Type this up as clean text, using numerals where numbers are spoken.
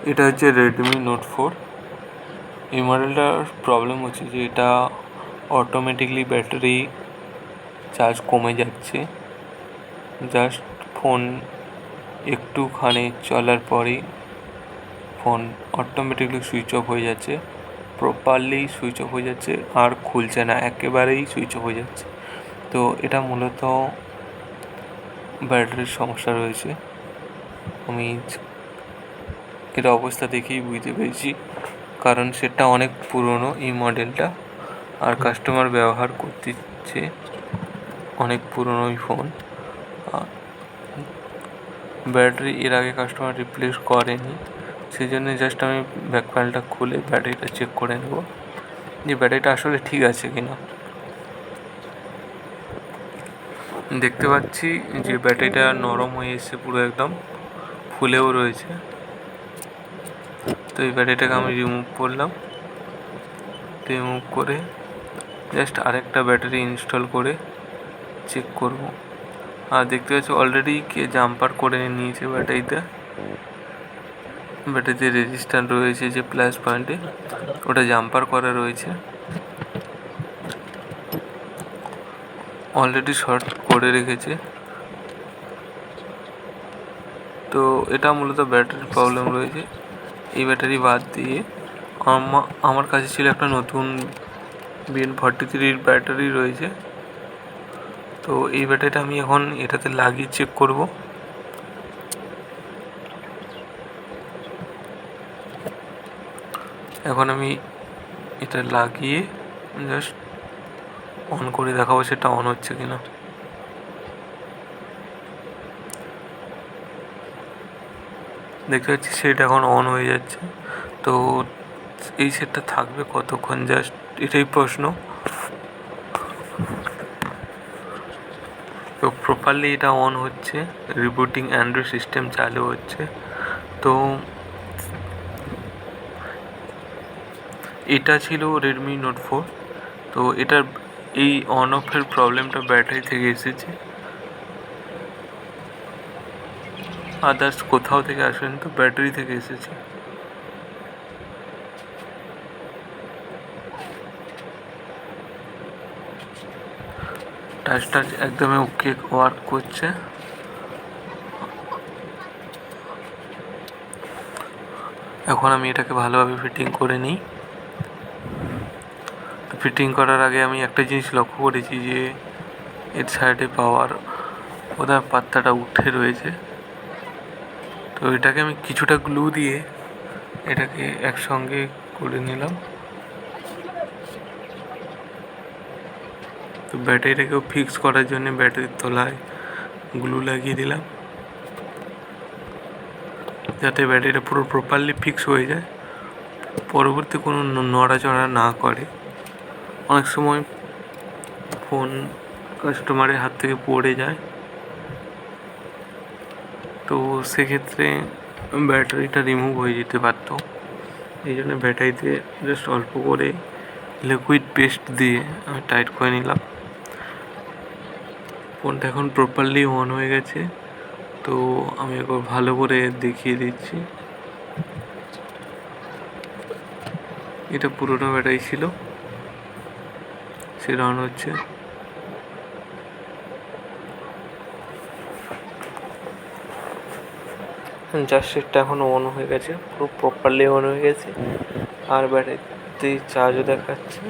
এটা হচ্ছে Redmi note 4। এই মডেলটার প্রবলেম হচ্ছে যে এটা অটোমেটিকলি ব্যাটারি চার্জ কমে যাচ্ছে। জাস্ট ফোন একটুখানি চলার পরেই ফোন অটোমেটিকলি সুইচ অফ হয়ে যাচ্ছে, প্রপারলি সুইচ অফ হয়ে যাচ্ছে, আর খুলছে না, একেবারেই সুইচ অফ হয়ে যাচ্ছে। তো এটা মূলত ব্যাটারির সমস্যা রয়েছে। আমি এটা অবস্থা দেখেই বুঝতে পেরেছি, কারণ সেটা অনেক পুরনো এই মডেলটা, আর কাস্টমার ব্যবহার করতেছে অনেক পুরনো এই ফোন। ব্যাটারি এর আগে কাস্টমার রিপ্লেস করেনি, সেই জন্য জাস্ট আমি ব্যাক প্যানেলটা খুলে ব্যাটারিটা চেক করে নেব যে ব্যাটারিটা আসলে ঠিক আছে কিনা। দেখতে পাচ্ছি যে ব্যাটারিটা নরম হয়ে এসেছে, পুরো একদম ফুলেও রয়েছে। তো এই ব্যাটারিটাকে আমি রিমুভ করলাম। রিমুভ করে জাস্ট আরেকটা ব্যাটারি ইনস্টল করে চেক করব। আর দেখতে পাচ্ছি অলরেডি কে জাম্পার করে নিয়েছে ব্যাটারিতে রেজিস্ট্যান্ট রয়েছে যে প্লাস পয়েন্টে, ওটা জাম্পার করা রয়েছে, অলরেডি শর্ট করে রেখেছে। তো এটা মূলত ব্যাটারির প্রবলেম রয়েছে। এই ব্যাটারি বাদ দিয়ে আমার কাছে ছিল একটা নতুন BN43 ব্যাটারি রয়েছে। তো এই ব্যাটারিটা আমি এখন এটাতে লাগিয়ে চেক করব। এখন আমি এটা লাগিয়ে জাস্ট অন করে দেখাবো সেটা অন হচ্ছে কিনা। দেখতে পাচ্ছি সেটা এখন অন হয়ে যাচ্ছে। তো এই সেটটা থাকবে কতক্ষণ, জাস্ট এটাই প্রশ্ন। তো প্রপারলি এটা অন হচ্ছে, রিবুটিং অ্যান্ড্রয়েড সিস্টেম চালু হচ্ছে। তো এটা ছিল রেডমি নোট 4। তো এটার এই অন অফের প্রবলেমটা ব্যাটারি থেকে এসেছে, আদার্স কোথাও থেকে আসেনি, তো ব্যাটারি থেকে এসেছে। টাচটা একদমই ওকে ওয়ার্ক করছে। এখন আমি এটাকে ভালোভাবে ফিটিং করে নিই। ফিটিং করার আগে আমি একটা জিনিস লক্ষ্য করেছি যে এর সাইডে পাওয়ার বোধহয় পাত্তাটা উঠে রয়েছে। তো এটাকে আমি কিছুটা গ্লু দিয়ে এটাকে একসঙ্গে করে নিলাম। তো ব্যাটারিটাকেও ফিক্স করার জন্য ব্যাটারির তলায় গ্লু লাগিয়ে দিলাম, যাতে ব্যাটারিটা পুরো প্রপারলি ফিক্স হয়ে যায়, পরবর্তী কোনো নড়াচড়া না করে। অনেক সময় ফোন কাস্টমারের হাত থেকে পড়ে যায়, তো সেক্ষেত্রে ব্যাটারিটা রিমুভ হয়ে যেতে পারতো। এই জন্য ব্যাটারিতে জাস্ট অল্প করে লিকুইড পেস্ট দিয়ে আমি টাইট করে নিলাম। ফোনটা এখন প্রপারলি অন হয়ে গেছে। তো আমি একবার ভালো করে দেখিয়ে দিচ্ছি। এটা পুরোনো ব্যাটারি ছিল, সেটা অন হচ্ছে। জাস্ট সেটটা এখন অন হয়ে গেছে, পুরো প্রপারলি অন হয়ে গেছে, আর ব্যাটারিতে চার্জও দেখাচ্ছে।